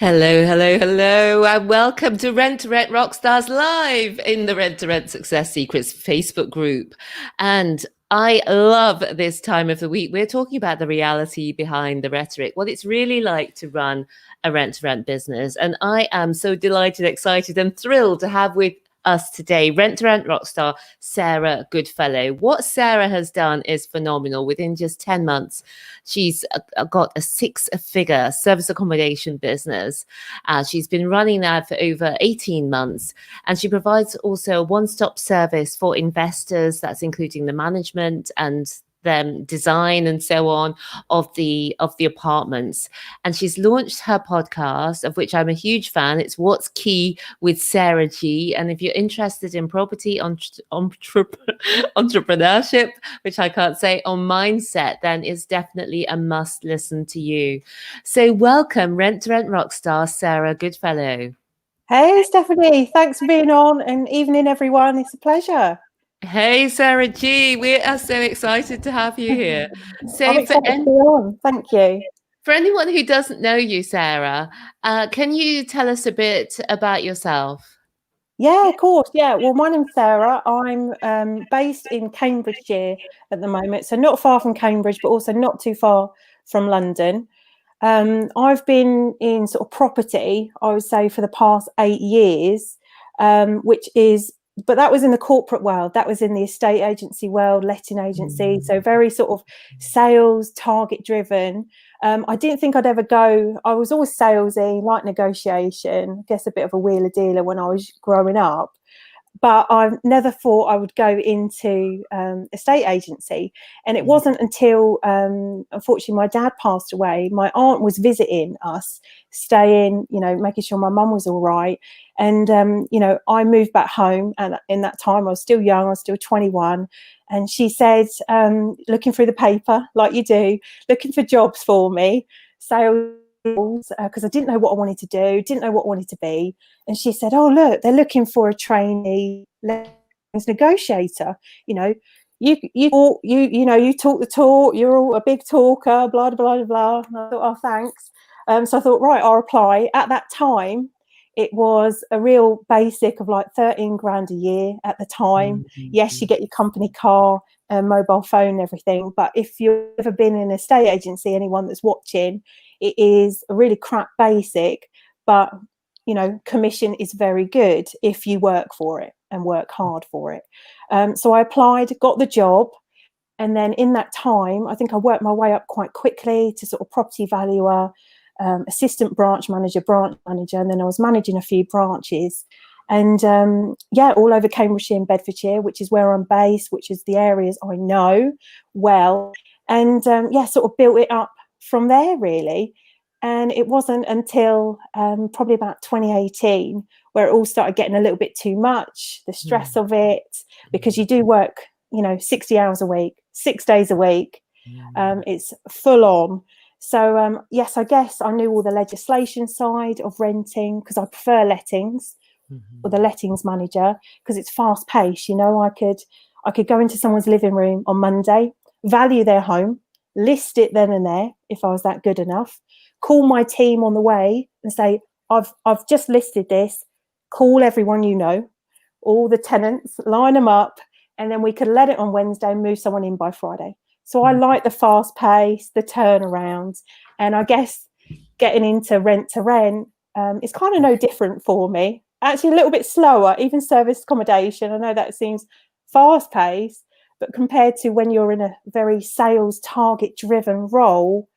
Hello, hello, hello, and welcome to Rent Rockstars live in the Rent to Rent Success Secrets Facebook group. And I love this time of the week. We're talking about the reality behind the rhetoric, what it's really like to run a rent to rent business. And I am so delighted, excited, and thrilled to have with us today Rent to Rent Rockstar Sarah Goodfellow. What Sarah has done is phenomenal. Within just 10 months, she's got a six-figure service accommodation business. She's been running that for over 18 months, and she provides also a one-stop service for investors. That's including the management and them design and so on of the apartments. And she's launched her podcast, of which I'm a huge fan. It's What's Key with Sarah G. And if you're interested in property entrepreneurship, which I can't say, on mindset, then it's definitely a must listen to you. So welcome, Rent to Rent Rockstar Sarah Goodfellow. Hey Stephanie, thanks for being on, and evening everyone. It's a pleasure. Hey, Sarah G, we are so excited to have you here. So I'm excited to be on. Thank you. For anyone who doesn't know you, Sarah, can you tell us a bit about yourself? Yeah, of course. Yeah, well, my name's Sarah. I'm based in Cambridgeshire at the moment, so not far from Cambridge, but also not too far from London. I've been in sort of property, I would say, for the past 8 years, but that was in the corporate world. That was in the estate agency world, letting agency. So very sort of sales, target driven. I didn't think I'd ever go. I was always salesy, like negotiation, I guess a bit of a wheeler dealer when I was growing up. But I never thought I would go into estate agency. And it wasn't until, unfortunately, my dad passed away. My aunt was visiting us, staying, making sure my mum was all right. And, I moved back home. And in that time, I was still young. I was still 21. And she said, looking through the paper, like you do, looking for jobs for me, sales, because I didn't know what I wanted to do, didn't know what I wanted to be. And she said, oh, look, they're looking for a trainee negotiator. You talk the talk, you're all a big talker, blah, blah, blah, blah. And I thought, oh, thanks. So I thought, right, I'll apply. At that time, it was a real basic of like 13 grand a year at the time. Yes, you get your company car and mobile phone and everything. But if you've ever been in an estate agency, anyone that's watching, it is a really crap basic, but commission is very good if you work for it and work hard for it. So I applied, got the job. And then in that time, I think I worked my way up quite quickly to sort of property valuer, assistant branch manager, and then I was managing a few branches. And all over Cambridgeshire and Bedfordshire, which is where I'm based, which is the areas I know well. And sort of built it up from there, really. And it wasn't until probably about 2018 where it all started getting a little bit too much, the stress of it, because you do work, 60 hours a week, 6 days a week. It's full on. So, yes, I guess I knew all the legislation side of renting because I prefer lettings or the lettings manager because it's fast paced. I could go into someone's living room on Monday, value their home, list it then and there if I was that good enough, call my team on the way and say, I've just listed this, call everyone all the tenants, line them up, and then we could let it on Wednesday and move someone in by Friday. So I like the fast pace, the turnaround, and I guess getting into rent to rent is kind of no different for me. Actually, a little bit slower, even service accommodation. I know that seems fast paced, but compared to when you're in a very sales target driven role,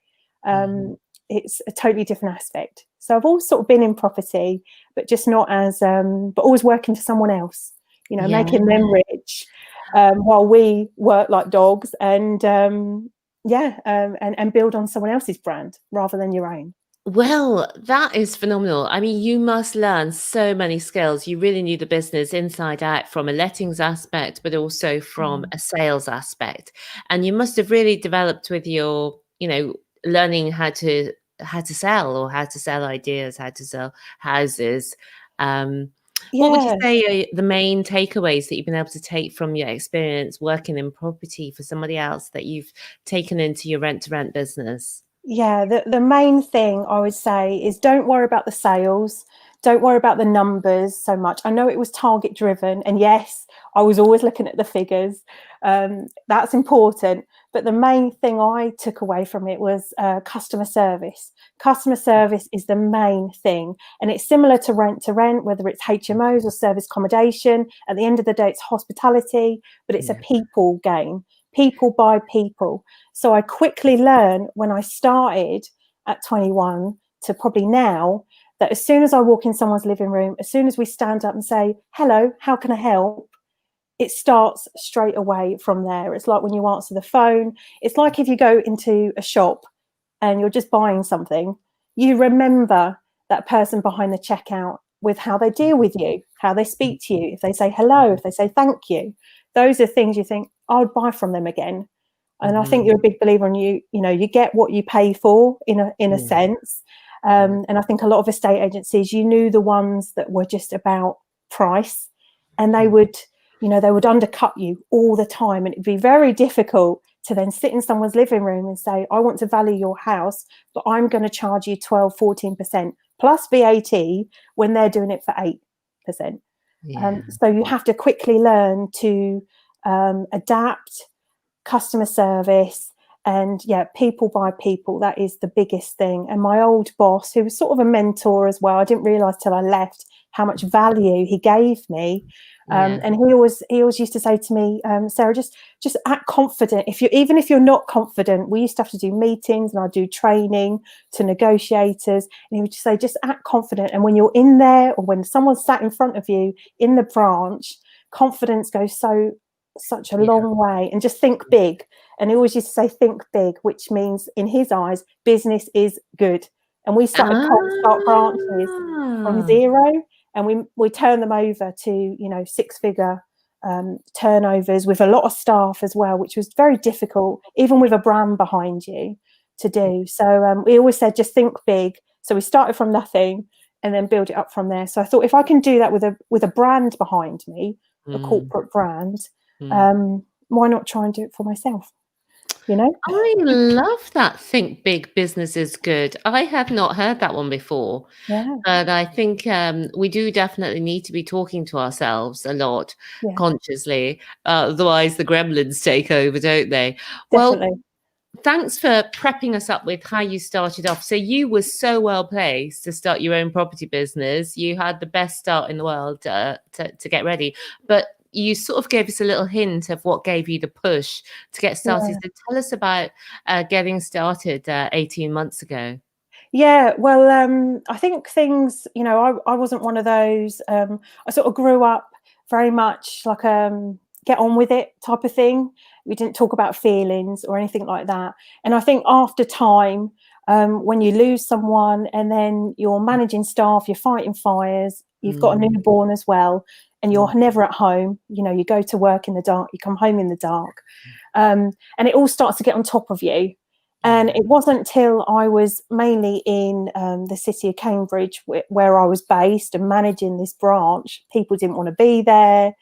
it's a totally different aspect. So I've always sort of been in property, but just not as, but always working for someone else, making them rich. While we work like dogs and build on someone else's brand rather than your own. Well, that is phenomenal. I mean, you must learn so many skills. You really knew the business inside out from a lettings aspect, but also from a sales aspect. And you must have really developed with your, learning how to sell or how to sell ideas, how to sell houses. What would you say are the main takeaways that you've been able to take from your experience working in property for somebody else that you've taken into your rent-to-rent business? Yeah, the main thing I would say is don't worry about the sales. Don't worry about the numbers so much. I know it was target driven, and yes, I was always looking at the figures. That's important. But the main thing I took away from it was customer service. Customer service is the main thing. And it's similar to rent, whether it's HMOs or service accommodation. At the end of the day, it's hospitality, but it's a people game. People buy people. So I quickly learned when I started at 21 to probably now that as soon as I walk in someone's living room, as soon as we stand up and say, hello, how can I help? It starts straight away from there. It's like when you answer the phone. It's like if you go into a shop and you're just buying something, you remember that person behind the checkout with how they deal with you, how they speak to you, if they say hello, if they say thank you. Those are things you think, I would buy from them again. And I think you're a big believer in you know, you get what you pay for in a sense. And I think a lot of estate agencies, you knew the ones that were just about price, and they would, you know, they would undercut you all the time. And it'd be very difficult to then sit in someone's living room and say, I want to value your house, but I'm going to charge you 12, 14% plus VAT when they're doing it for 8%. So you have to quickly learn to adapt customer service, and people by people. That is the biggest thing. And my old boss, who was sort of a mentor as well, I didn't realize till I left how much value he gave me. And he always used to say to me, Sarah, just act confident. Even if you're not confident, we used to have to do meetings, and I'd do training to negotiators, and he would just say, just act confident. And when you're in there, or when someone's sat in front of you in the branch, confidence goes such a long way. And just think big. And he always used to say, think big, which means in his eyes, business is good. And we started cold start branches from zero, and we turned them over to, you know, 6-figure turnovers with a lot of staff as well, which was very difficult, even with a brand behind you, to do. So we always said, just think big. So we started from nothing and then build it up from there. So I thought, if I can do that with a brand behind me, a corporate brand, why not try and do it for myself? You know, I love that. Think big, business is good. I have not heard that one before. But I think we do definitely need to be talking to ourselves a lot consciously. Otherwise, the gremlins take over, don't they? Definitely. Well, thanks for prepping us up with how you started off. So you were so well placed to start your own property business. You had the best start in the world to get ready. But you sort of gave us a little hint of what gave you the push to get started. So tell us about getting started 18 months ago. Yeah, well, I think things, you know, I wasn't one of those. I sort of grew up very much like get on with it type of thing. We didn't talk about feelings or anything like that. And I think after time, when you lose someone and then you're managing staff, you're fighting fires, you've got a newborn as well, and you're never at home. You know, you go to work in the dark, you come home in the dark, and it all starts to get on top of you. And it wasn't till I was mainly in the city of Cambridge, where I was based and managing this branch. People didn't want to be there,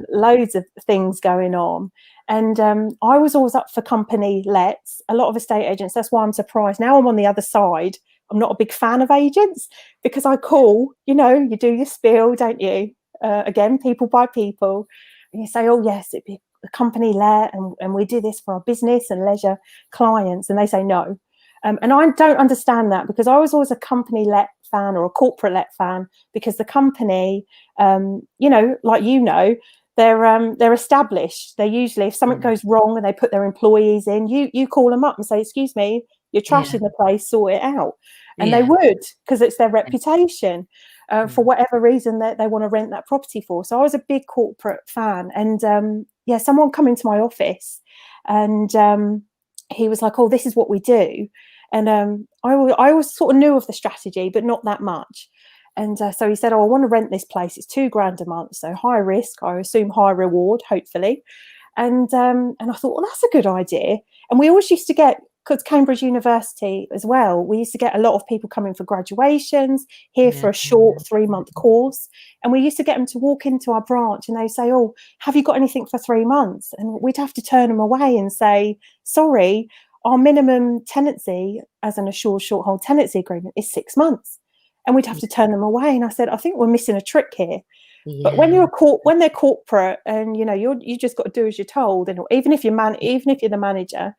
loads of things going on. And I was always up for company lets. A lot of estate agents, that's why I'm surprised. Now I'm on the other side. I'm not a big fan of agents, because I call, you know, you do your spiel, don't you? Again, people by people. And you say, oh, yes, it'd be a company let, and we do this for our business and leisure clients. And they say no. And I don't understand that, because I was always a company let fan or a corporate let fan, because the company, you know, like, you know, they're established. They usually, if something goes wrong and they put their employees in, you call them up and say, excuse me, you're trashing the place, sort it out. And they would, because it's their reputation, for whatever reason that they want to rent that property for. So I was a big corporate fan. And someone come into my office, and he was like, oh, this is what we do. And I always sort of knew of the strategy, but not that much. And so he said, oh, I want to rent this place. It's £2,000 a month. So high risk, I assume high reward, hopefully. And I thought, well, that's a good idea. And we always used to get, because Cambridge University as well, we used to get a lot of people coming for graduations, here for a short 3-month course. And we used to get them to walk into our branch, and they say, oh, have you got anything for 3 months? And we'd have to turn them away and say, sorry, our minimum tenancy as an assured short hold tenancy agreement is 6 months, and we'd have to turn them away. And I said, I think we're missing a trick here. But when when they're corporate, and you just got to do as you're told, and even if you're the manager.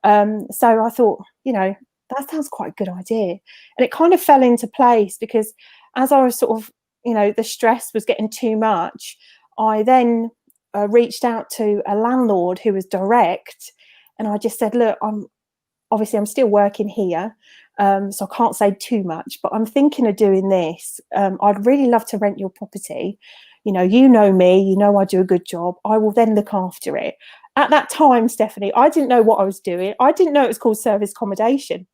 So I thought, that sounds quite a good idea, and it kind of fell into place, because as I was sort of, the stress was getting too much, I then reached out to a landlord who was direct, and I just said, look, I'm still working here, so I can't say too much, but I'm thinking of doing this. I'd really love to rent your property. You know me, I do a good job. I will then look after it. At that time, Stephanie, I didn't know what I was doing. I didn't know it was called service accommodation,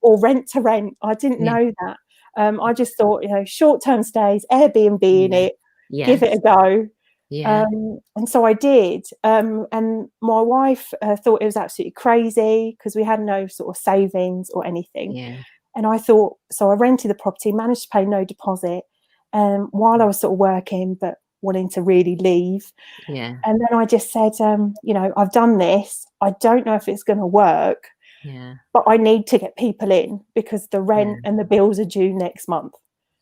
or rent to rent. I didn't know that. I just thought, short-term stays, Airbnb in it, give it a go. And so I did. And my wife thought it was absolutely crazy, because we had no sort of savings or anything. And I thought, so I rented the property, managed to pay no deposit, while I was sort of working, but wanting to really leave. And then I just said, I've done this. I don't know if it's going to work, but I need to get people in, because the rent and the bills are due next month.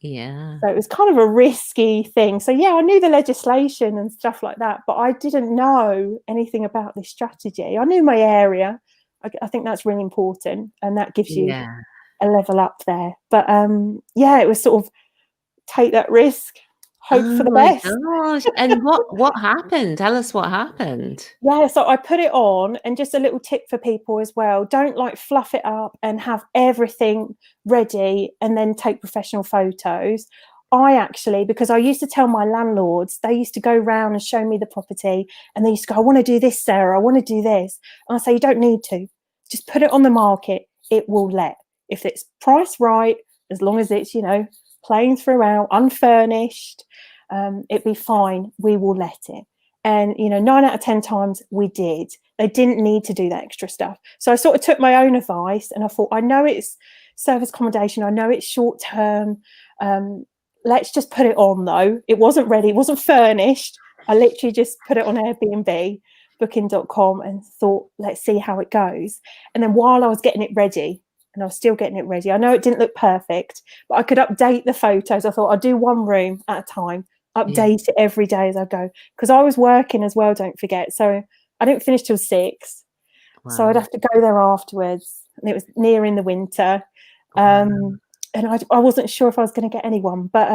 So it was kind of a risky thing. So I knew the legislation and stuff like that, but I didn't know anything about this strategy. I knew my area. I think that's really important, and that gives you a level up there. But it was sort of take that risk, hope for the best. Gosh. And what happened? Tell us what happened. So I put it on, and just a little tip for people as well, don't fluff it up and have everything ready and then take professional photos. I actually, because I used to tell my landlords, they used to go round and show me the property, and they used to go, I want to do this, Sarah, I want to do this. And I say, you don't need to, just put it on the market, it will let. If it's priced right, as long as it's, plain throughout, unfurnished, it'd be fine, we will let it. And 9 out of 10 times we did. They didn't need to do that extra stuff. So I sort of took my own advice, and I thought, I know it's service accommodation, I know it's short term, let's just put it on. Though it wasn't ready, it wasn't furnished, I literally just put it on Airbnb, booking.com, and thought, let's see how it goes. And then while I was getting it ready, and I was still getting it ready, I know it didn't look perfect, but I could update the photos. I thought I'd do one room at a time, update it every day as I go, because I was working as well, don't forget. So I didn't finish till 6. So I'd have to go there afterwards, and it was near in the winter. And I wasn't sure if I was going to get anyone, but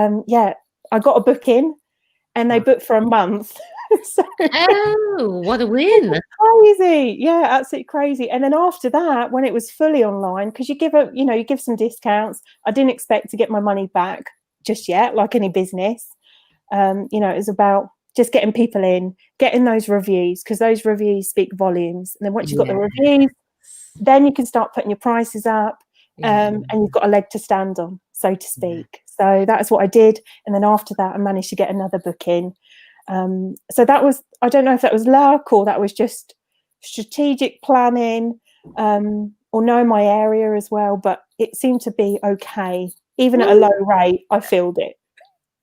I got a booking, and they booked for a month. So, what a win. Crazy. Absolutely crazy. And then after that, when it was fully online, because you give some discounts, I didn't expect to get my money back just yet, like any business. It was about just getting people in, getting those reviews, because those reviews speak volumes. And then once you've got the reviews, then you can start putting your prices up, and you've got a leg to stand on, so to speak. So that's what I did. And then after that, I managed to get another booking. So that was, I don't know if that was luck or that was just strategic planning, or know my area as well, but it seemed to be okay. Even at a low rate, I filled it.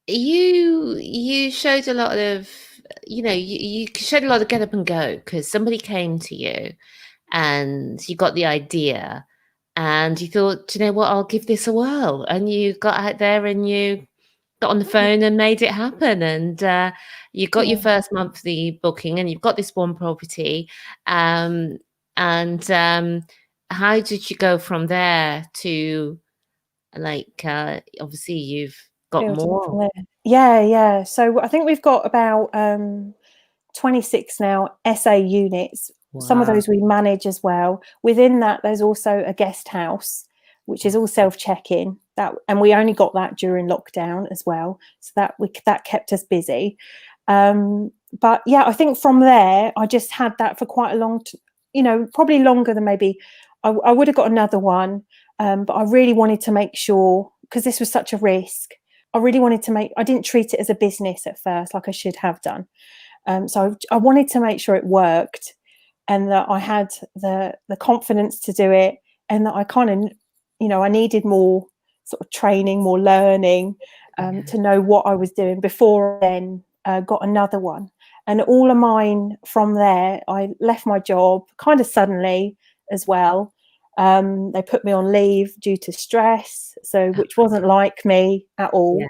You showed a lot of, you showed a lot of get up and go, because somebody came to you and you got the idea and you thought, you know what, I'll give this a whirl. And you got out there and you got on the phone and made it happen. And you got your first monthly booking, and you've got this one property. And how did you go from there to, obviously you've got more? So I think we've got about 26 now SA units. Some of those we manage as well. Within that, there's also a guest house, which is all self-check-in. And we only got that during lockdown as well, so that kept us busy. But I think from there, I just had that for quite a long, probably longer than maybe I would have got another one. But I really wanted to make sure, because this was such a risk, I didn't treat it as a business at first, like I should have done. So I wanted to make sure it worked, and that I had the confidence to do it, and that I kind of, I needed more sort of training, more learning, to know what I was doing before I then got another one. And all of mine from there, I left my job kind of suddenly, as well. They put me on leave due to stress, so which wasn't like me at all.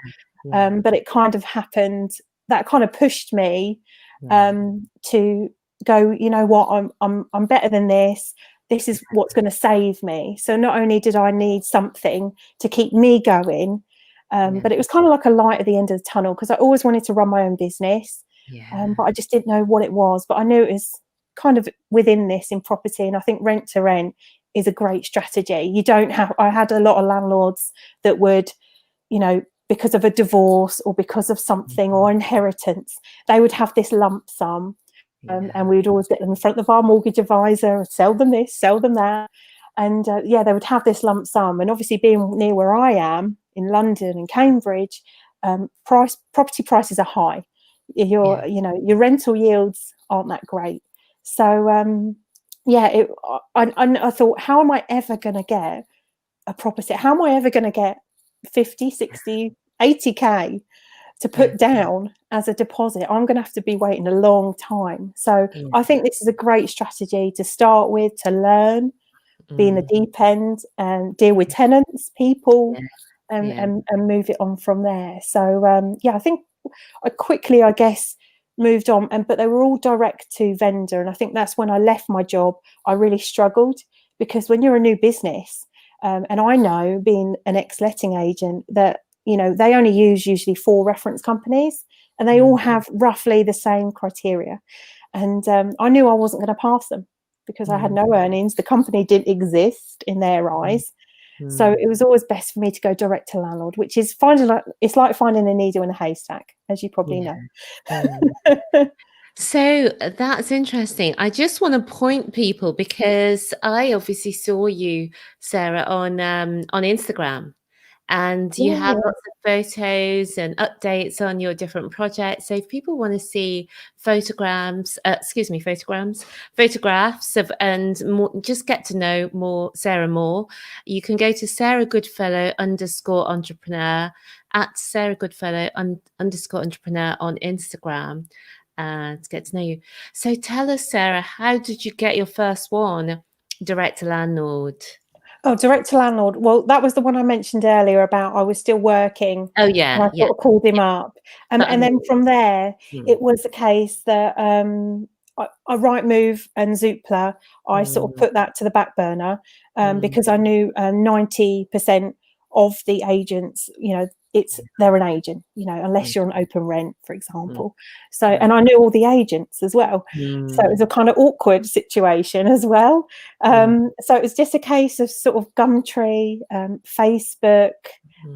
But it kind of happened. That kind of pushed me to go, you know what, I'm better than this. This is what's going to save me. So not only did I need something to keep me going, but it was kind of like a light at the end of the tunnel, because I always wanted to run my own business, but I just didn't know what it was. But I knew it was kind of within this in property, and I think rent to rent is a great strategy. You don't have, I had a lot of landlords that would, you know, because of a divorce or because of something or inheritance, they would have this lump sum, and we would always get them in front of our mortgage advisor and sell them this, sell them that. And they would have this lump sum. And obviously being near where I am in London and Cambridge, property prices are high. Your rental yields aren't that great. So I thought, how am I ever going to get a property? How am I ever going to get 50, 60, 80k to put down as a deposit? I'm going to have to be waiting a long time. So I think this is a great strategy to start with, to learn, be in the deep end and deal with tenants, people, and move it on from there. So I think I quickly, I guess, moved on, but they were all direct to vendor. And I think that's when I left my job, I really struggled, because when you're a new business, and I know, being an ex-letting agent, that, you know, they only use usually 4 reference companies, and they all have roughly the same criteria. And I knew I wasn't going to pass them, because I had no earnings. The company didn't exist in their eyes. So it was always best for me to go direct to landlord, which is it's like finding a needle in a haystack, as you probably know. So that's interesting. I just want to point people, because I obviously saw you, Sarah, on Instagram, and you have lots of photos and updates on your different projects. So if people want to see photographs of, and more, just get to know Sarah more, you can go to Sarah Goodfellow _entrepreneur at Sarah Goodfellow _entrepreneur on Instagram, to get to know you. So tell us, Sarah, how did you get your first one, direct to landlord? Oh, direct to landlord. Well, that was the one I mentioned earlier about I was still working. Oh, yeah. And I sort of called him up. And then from there, it was the case that I Rightmove and Zoopla, I sort of put that to the back burner, because I knew 90% of the agents, you know, they're an agent, you know, unless you're on open rent, for example. So, and I knew all the agents as well. So it was a kind of awkward situation as well. So it was just a case of sort of Gumtree, Facebook,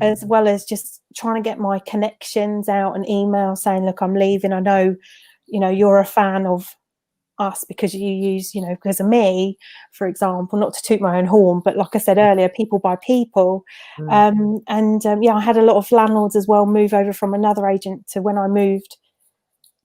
as well as just trying to get my connections out, and email saying, look, I'm leaving. I know, you know, you're a fan of us because you use, you know, because of me, for example, not to toot my own horn, but like I said earlier, people buy people. I had a lot of landlords as well move over from another agent to when I moved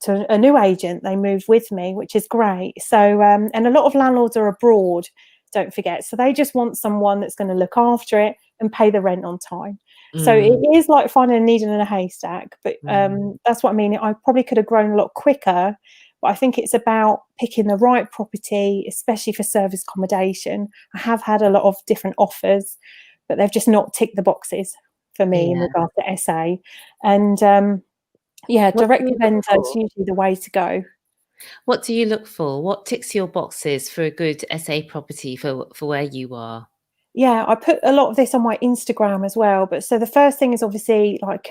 to a new agent, they moved with me, which is great. So and a lot of landlords are abroad, don't forget, so they just want someone that's going to look after it and pay the rent on time. So it is like finding a needle in a haystack, but that's what I mean. I probably could have grown a lot quicker, but I think it's about picking the right property, especially for service accommodation. I have had a lot of different offers, but they've just not ticked the boxes for me in regards to SA. And direct to vendor is usually the way to go. What do you look for? What ticks your boxes for a good SA property for where you are? Yeah, I put a lot of this on my Instagram as well. But so the first thing is obviously like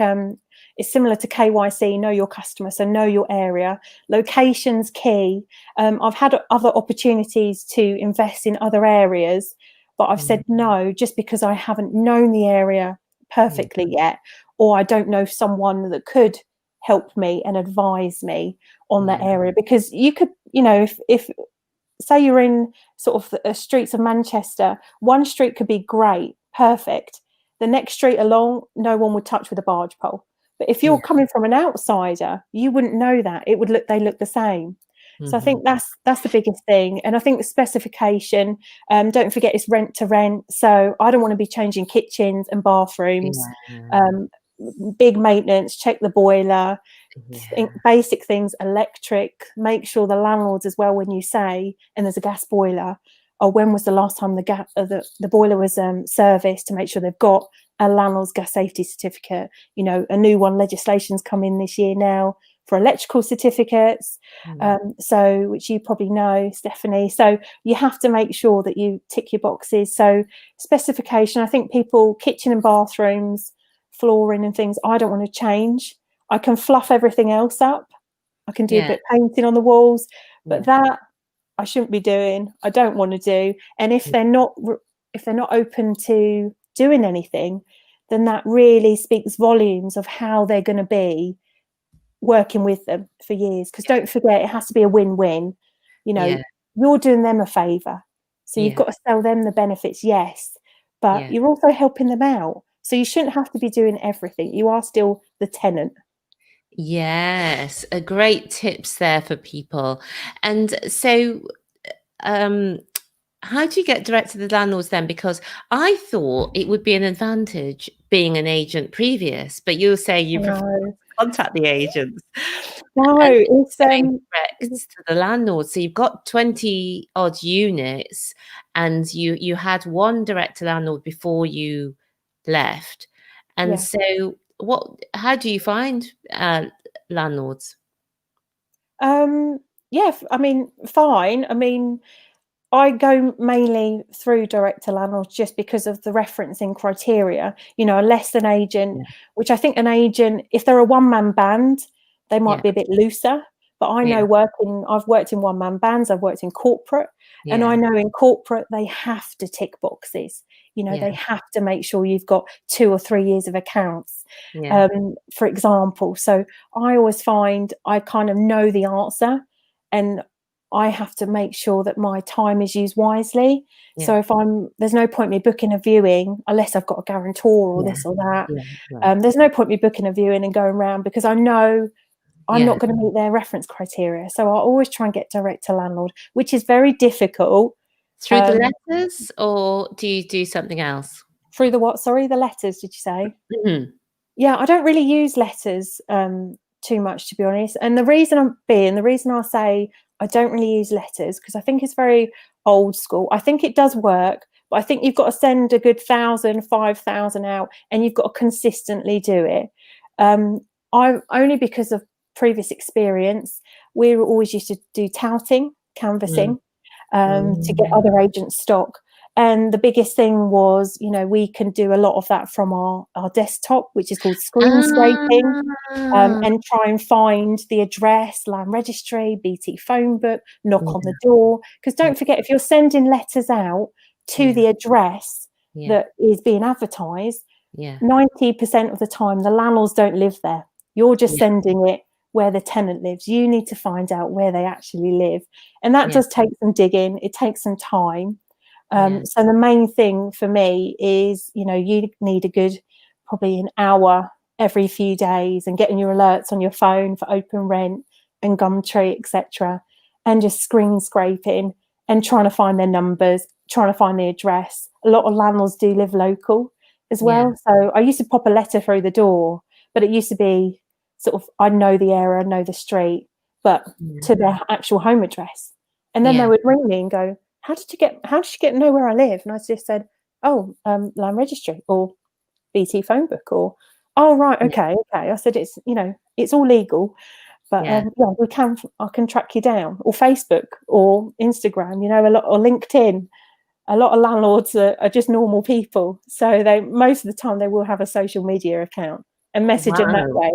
it's similar to KYC, know your customer, so know your area. Location's key. I've had other opportunities to invest in other areas, but I've said no just because I haven't known the area perfectly yet, or I don't know someone that could help me and advise me on that area. Because you could, you know, if say you're in sort of the streets of Manchester, one street could be great, perfect. The next street along, no one would touch with a barge pole. But if you're coming from an outsider, you wouldn't know that. They look the same. So I think that's the biggest thing. And I think the specification, don't forget, it's rent to rent. So I don't want to be changing kitchens and bathrooms, big maintenance, check the boiler, basic things, electric, make sure the landlords as well, when you say, and there's a gas boiler, when was the last time the boiler was serviced, to make sure they've got a landlord's gas safety certificate. You know, a new one, legislation's come in this year now for electrical certificates, so which you probably know, Stephanie. So you have to make sure that you tick your boxes. So specification, I think people, kitchen and bathrooms, flooring and things, I don't want to change. I can fluff everything else up. I can do a bit of painting on the walls, but that I shouldn't be doing. I don't want to do. And if they're not open to doing anything, then that really speaks volumes of how they're going to be working with them for years. Because don't forget, it has to be a win-win. You know, you're doing them a favor, so you've got to sell them the benefits, yes, but you're also helping them out. So you shouldn't have to be doing everything. You are still the tenant. Yes, a great tips there for people. And so how do you get direct to the landlords then? Because I thought it would be an advantage being an agent previous, but you'll say you prefer to contact the agents. No, it's direct to the landlord. So you've got 20 odd units, and you had one direct to landlord before you left. And so how do you find landlords? Yeah, I mean, fine. I mean, I go mainly through direct to landlords just because of the referencing criteria. You know, a less than agent, which I think an agent, if they're a one-man band, they might be a bit looser. But I know I've worked in one-man bands, I've worked in corporate, and I know in corporate they have to tick boxes. You know, they have to make sure you've got 2 or 3 years of accounts, for example. So I always find I kind of know the answer, and I have to make sure that my time is used wisely. So if there's no point me booking a viewing unless I've got a guarantor or this or that. There's no point me booking a viewing and going around, because I know I'm not going to meet their reference criteria. So I always try and get direct to landlord, which is very difficult. Through the letters, or do you do something else? Through the what? Sorry, the letters, did you say? Mm-hmm. Yeah, I don't really use letters too much, to be honest. And the reason I say I don't really use letters, because I think it's very old school. I think it does work, but I think you've got to send a good 1,000, 5,000 out, and you've got to consistently do it. I only because of previous experience, we were always used to do touting, canvassing, to get other agents' stock. And the biggest thing was, you know, we can do a lot of that from our desktop, which is called screen scraping, and try and find the address, land registry, BT phone book, knock on the door. Because don't forget, if you're sending letters out to the address that is being advertised, 90% of the time the landlords don't live there. You're just sending it where the tenant lives. You need to find out where they actually live. And that does take some digging. It takes some time. So the main thing for me is, you know, you need a good, probably an hour every few days, and getting your alerts on your phone for Open Rent and Gumtree, etc., and just screen scraping and trying to find their numbers, trying to find the address. A lot of landlords do live local as well. So I used to pop a letter through the door, but it used to be sort of, I know the area, I know the street, but to their actual home address. And then they would ring me and go, how did you get to know where I live? And I just said, land registry or BT phone book, or, oh, right, okay. I said, it's, you know, it's all legal, but I can track you down, or Facebook or Instagram, you know, or LinkedIn. A lot of landlords are just normal people. So most of the time they will have a social media account and message them that way.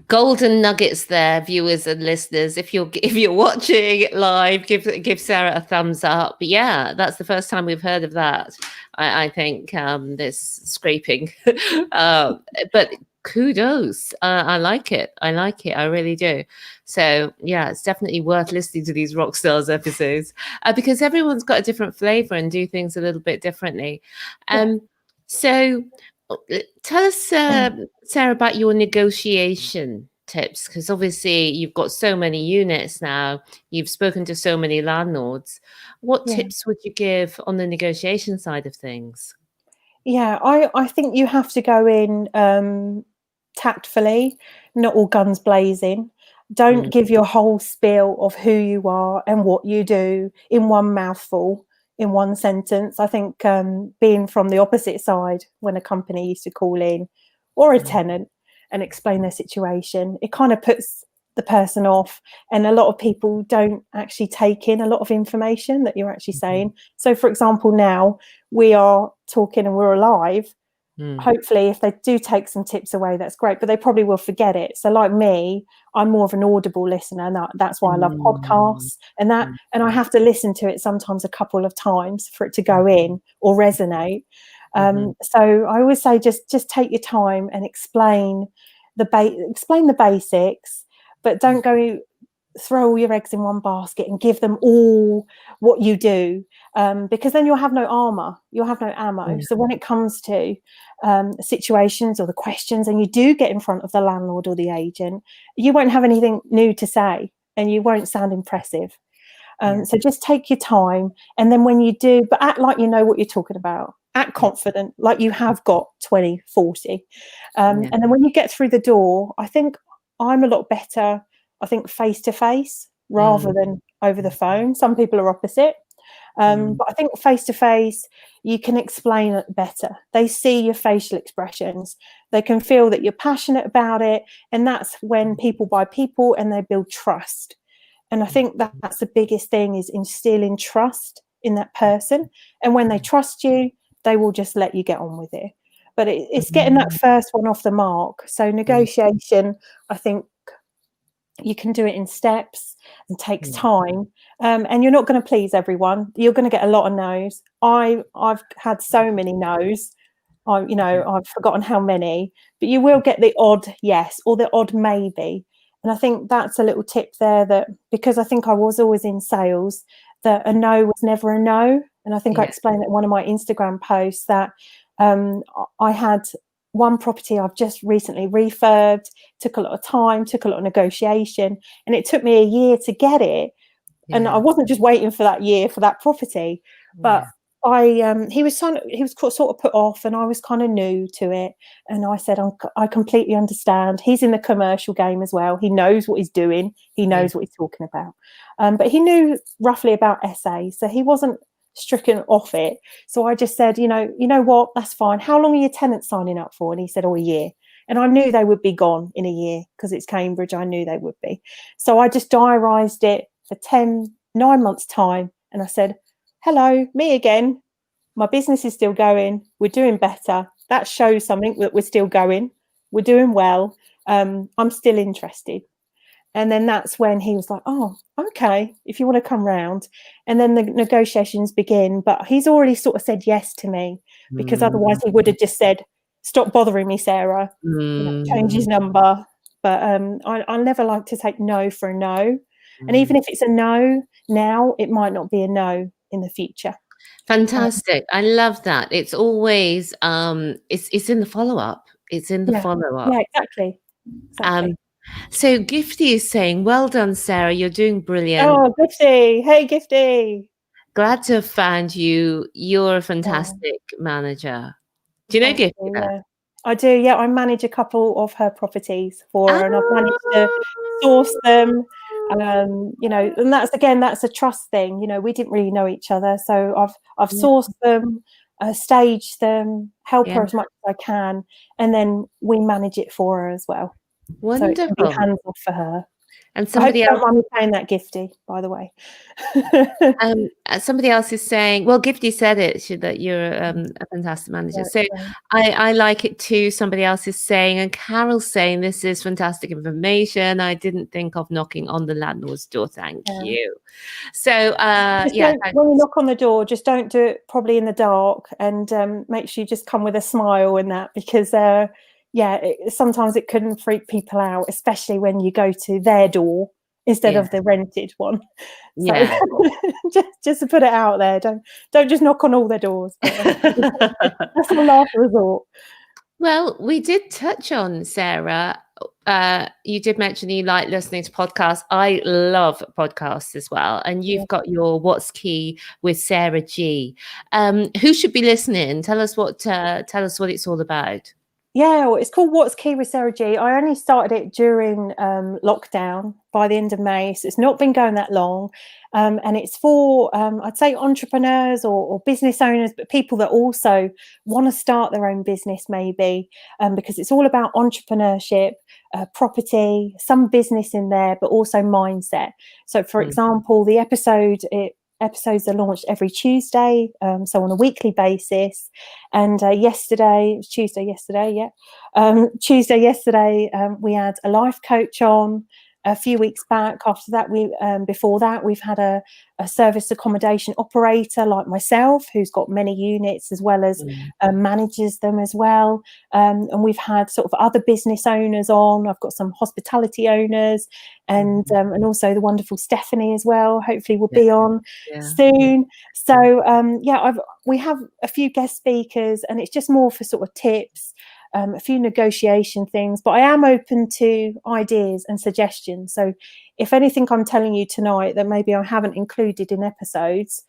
Golden nuggets there, viewers and listeners. If you're watching live, give Sarah a thumbs up. But yeah, that's the first time we've heard of that. I think this scraping, but kudos. I like it. I really do. So yeah, it's definitely worth listening to these Rockstars episodes, because everyone's got a different flavor and do things a little bit differently. So tell us, Sarah, about your negotiation tips, because obviously you've got so many units now. You've spoken to so many landlords. What tips would you give on the negotiation side of things? Yeah, I think you have to go in tactfully, not all guns blazing. Don't give your whole spiel of who you are and what you do in one mouthful. in one sentence. I think being from the opposite side, when a company used to call in, or a tenant, and explain their situation, it kind of puts the person off, and a lot of people don't actually take in a lot of information that you're actually saying. So for example, now we are talking and we're alive. Hopefully if they do take some tips away, that's great, but they probably will forget it. So like me, I'm more of an audible listener, and that's why I love podcasts and that, and I have to listen to it sometimes a couple of times for it to go in or resonate. So I always say just take your time and explain the basics, but don't go throw all your eggs in one basket and give them all what you do, because then you'll have no armor, you'll have no ammo. So when it comes to situations or the questions, and you do get in front of the landlord or the agent, you won't have anything new to say and you won't sound impressive. So just take your time, and then when you do, but act like you know what you're talking about, act confident, like you have got 20, 40. And then when you get through the door, I think I'm a lot better, I think, face to face rather than over the phone. Some people are opposite. But I think face to face, you can explain it better. They see your facial expressions. They can feel that you're passionate about it. And that's when people buy people and they build trust. And I think that's the biggest thing, is instilling trust in that person. And when they trust you, they will just let you get on with it. But it's getting that first one off the mark. So negotiation, I think, you can do it in steps and takes time, and you're not going to please everyone. You're going to get a lot of no's. I've had so many no's. I've forgotten how many, but you will get the odd yes or the odd maybe. And I think that's a little tip there, that because I think I was always in sales, that a no was never a no. And I think I explained it in one of my Instagram posts that I had one property I've just recently refurbed, took a lot of time, took a lot of negotiation, and it took me a year to get it. And I wasn't just waiting for that year for that property, but he was sort of put off, and I was kind of new to it. And I said, I completely understand. He's in the commercial game as well. He knows what he's doing. He knows what he's talking about. But he knew roughly about SA, so he wasn't stricken off it. So I just said, you know what, that's fine. How long are your tenants signing up for? And he said, a year. And I knew they would be gone in a year because it's Cambridge. I knew they would be. So I just diarised it for 9 months time. And I said, hello, me again. My business is still going. We're doing better. That shows something, that we're still going. We're doing well. I'm still interested. And then that's when he was like, oh, okay, if you want to come round. And then the negotiations begin. But he's already sort of said yes to me, because otherwise he would have just said, stop bothering me, Sarah, change his number. But I never like to take no for a no. And even if it's a no now, it might not be a no in the future. Fantastic. I love that. It's always, it's in the follow-up. It's in the follow-up. Yeah, exactly. So Gifty is saying, well done, Sarah. You're doing brilliant. Oh, Gifty. Hey, Gifty. Glad to have found you. You're a fantastic manager. Do you know Gifty? Yeah, I do. Yeah, I manage a couple of her properties for her, and I've managed to source them. And that's a trust thing. We didn't really know each other, so I've sourced them, staged them, help her as much as I can, and then we manage it for her as well. Wonderful. So it can be hands off for her. And somebody else, don't mind me saying that, Gifty, by the way. Somebody else is saying, well, Gifty said it, that you're a fantastic manager. So I like it too. Somebody else is saying, and Carol's saying, this is fantastic information. I didn't think of knocking on the landlord's door. Thank you. So when you knock on the door, just don't do it probably in the dark, and make sure you just come with a smile and that, because sometimes it can freak people out, especially when you go to their door instead of the rented one. So just to put it out there, don't just knock on all their doors. That's the last resort. Well, we did touch on, Sarah. You did mention you like listening to podcasts. I love podcasts as well. And you've got your What's Key with Sarah G. Who should be listening? Tell us what it's all about. Yeah, well, it's called What's Key with Sarah G. I only started it during lockdown by the end of May, so it's not been going that long. And it's for, I'd say, entrepreneurs or business owners, but people that also want to start their own business maybe, because it's all about entrepreneurship, property, some business in there, but also mindset. So, for example, the episodes are launched every Tuesday, so on a weekly basis. And yesterday, Tuesday yesterday, we had a life coach on a few weeks back. After that, before that, we've had a service accommodation operator like myself, who's got many units as well as manages them as well. And we've had sort of other business owners on. I've got some hospitality owners, and also the wonderful Stephanie as well. Hopefully, will be on soon. So we have a few guest speakers, and it's just more for sort of tips. A few negotiation things, but I am open to ideas and suggestions. So if anything I'm telling you tonight that maybe I haven't included in episodes,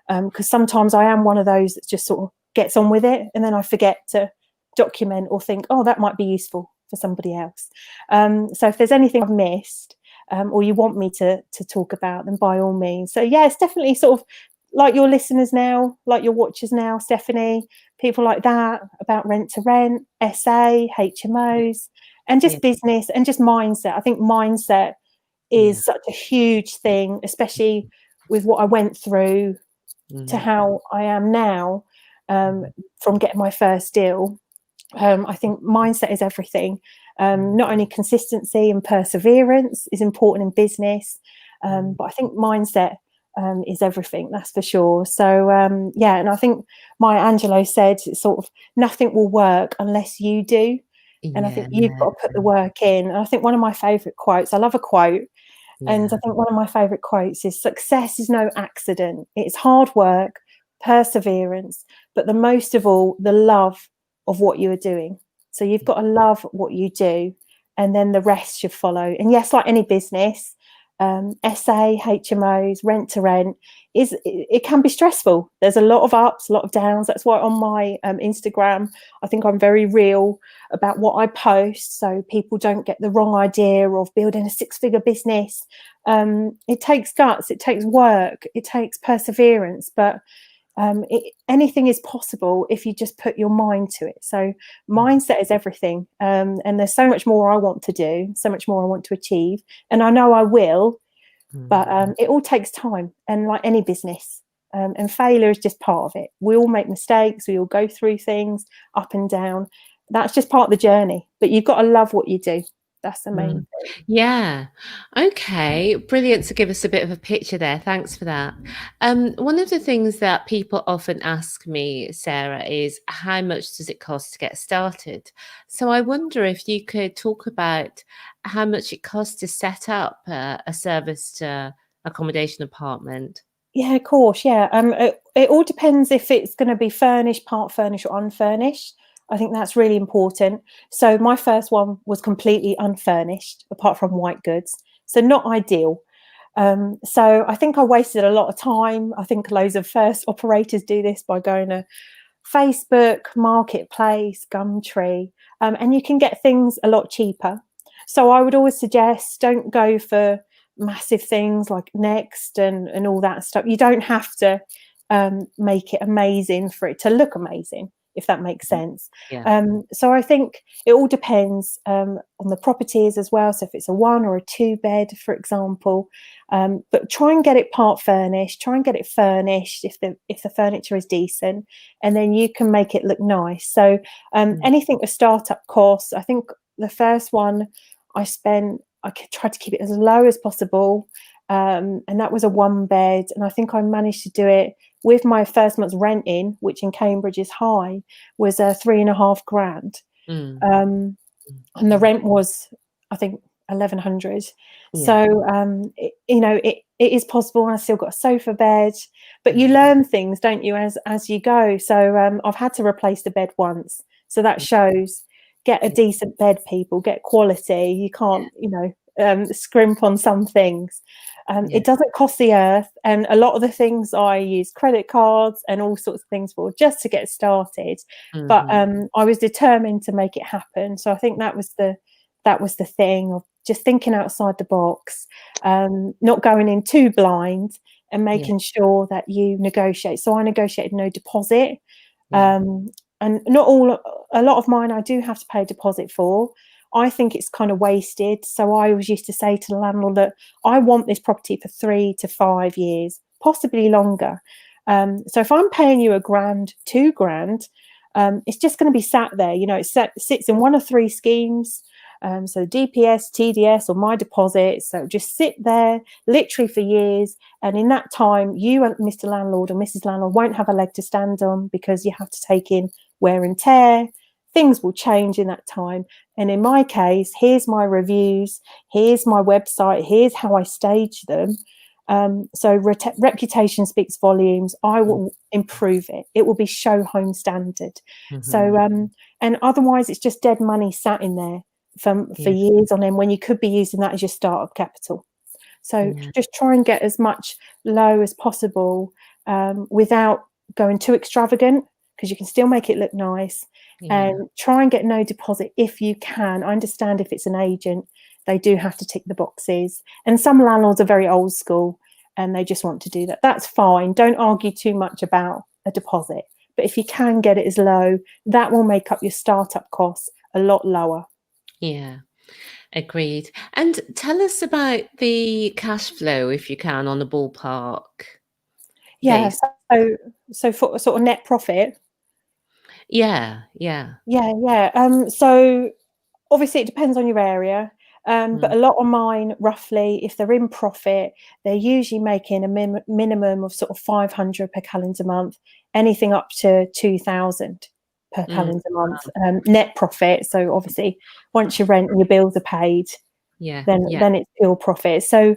because sometimes I am one of those that just sort of gets on with it and then I forget to document or think, oh, that might be useful for somebody else. So if there's anything I've missed or you want me to talk about, then by all means. So yeah, it's definitely sort of like your listeners now, like your watchers now, Stephanie, people like that, about rent to rent, SA, HMOs, and just business and just mindset. I think mindset is such a huge thing, especially with what I went through to how I am now, from getting my first deal. I think mindset is everything. Not only consistency and perseverance is important in business, but I think mindset is everything, that's for sure. So and I think Maya Angelou said sort of nothing will work unless you do, and I think you've got to put the work in. And I think one of my favorite quotes, I love a quote, and I think one of my favorite quotes is, success is no accident, it's hard work, perseverance, but the most of all, the love of what you are doing. So you've got to love what you do, and then the rest should follow. And yes, like any business, SA, HMOs, rent to rent, it can be stressful. There's a lot of ups, a lot of downs. That's why on my Instagram, I think I'm very real about what I post, so people don't get the wrong idea of building a six-figure business. It takes guts, it takes work, it takes perseverance, but anything is possible if you just put your mind to it. So mindset is everything, and there's so much more I want to do, so much more I want to achieve, and I know I will, but it all takes time, and like any business, and failure is just part of it. We all make mistakes, we all go through things up and down. That's just part of the journey, but you've got to love what you do. That's the main thing. Yeah. Okay. Brilliant to give us a bit of a picture there. Thanks for that. One of the things that people often ask me, Sarah, is how much does it cost to get started? So I wonder if you could talk about how much it costs to set up a serviced accommodation apartment. Yeah, of course. Yeah. It all depends if it's going to be furnished, part furnished or unfurnished. I think that's really important. So my first one was completely unfurnished, apart from white goods. So not ideal. So I think I wasted a lot of time. I think loads of first operators do this by going to Facebook, Marketplace, Gumtree, and you can get things a lot cheaper. So I would always suggest don't go for massive things like Next and all that stuff. You don't have to make it amazing for it to look amazing, if that makes sense. So I think it all depends on the properties as well. So if it's a 1 or a 2 bed, for example, but try and get it part furnished, try and get it furnished if the furniture is decent, and then you can make it look nice. So anything with startup costs, I think the first one I tried to keep it as low as possible. And that was a 1 bed. And I think I managed to do it with my first month's rent in, which in Cambridge is high, was £3.5 grand. And the rent was, I think, 1,100. So, it is possible. And I still got a sofa bed, but you learn things, don't you, as you go. So I've had to replace the bed once. So that shows, get a decent bed, people, get quality. You can't, scrimp on some things. It doesn't cost the earth, and a lot of the things I use credit cards and all sorts of things for just to get started. But I was determined to make it happen. So I think that was the thing of just thinking outside the box, not going in too blind, and making sure that you negotiate. So I negotiated no deposit. And not all, a lot of mine I do have to pay a deposit for. I think it's kind of wasted. So I always used to say to the landlord that I want this property for 3 to 5 years, possibly longer. So if I'm paying you £1,000, £2,000, it's just going to be sat there. You know, it sits in one of 3 schemes. So DPS, TDS, or my deposit. So just sit there literally for years. And in that time, you and Mr. Landlord or Mrs. Landlord won't have a leg to stand on, because you have to take in wear and tear. Things will change in that time. And in my case, here's my reviews, here's my website, here's how I stage them. So reputation speaks volumes. I will improve it. It will be show home standard. So, and otherwise it's just dead money sat in there for years on end, when you could be using that as your startup capital. So just try and get as much low as possible, without going too extravagant, because you can still make it look nice. And try and get no deposit if you can. I understand if it's an agent, they do have to tick the boxes. And some landlords are very old school and they just want to do that. That's fine. Don't argue too much about a deposit. But if you can get it as low, that will make up your startup costs a lot lower. Yeah, agreed. And tell us about the cash flow, if you can, on the ballpark. Yeah, so for sort of net profit. Yeah. So obviously it depends on your area, but a lot of mine, roughly, if they're in profit, they're usually making a minimum of sort of 500 per calendar month, anything up to 2,000 per calendar month, net profit. So obviously once your rent and your bills are paid, then it's pure profit. So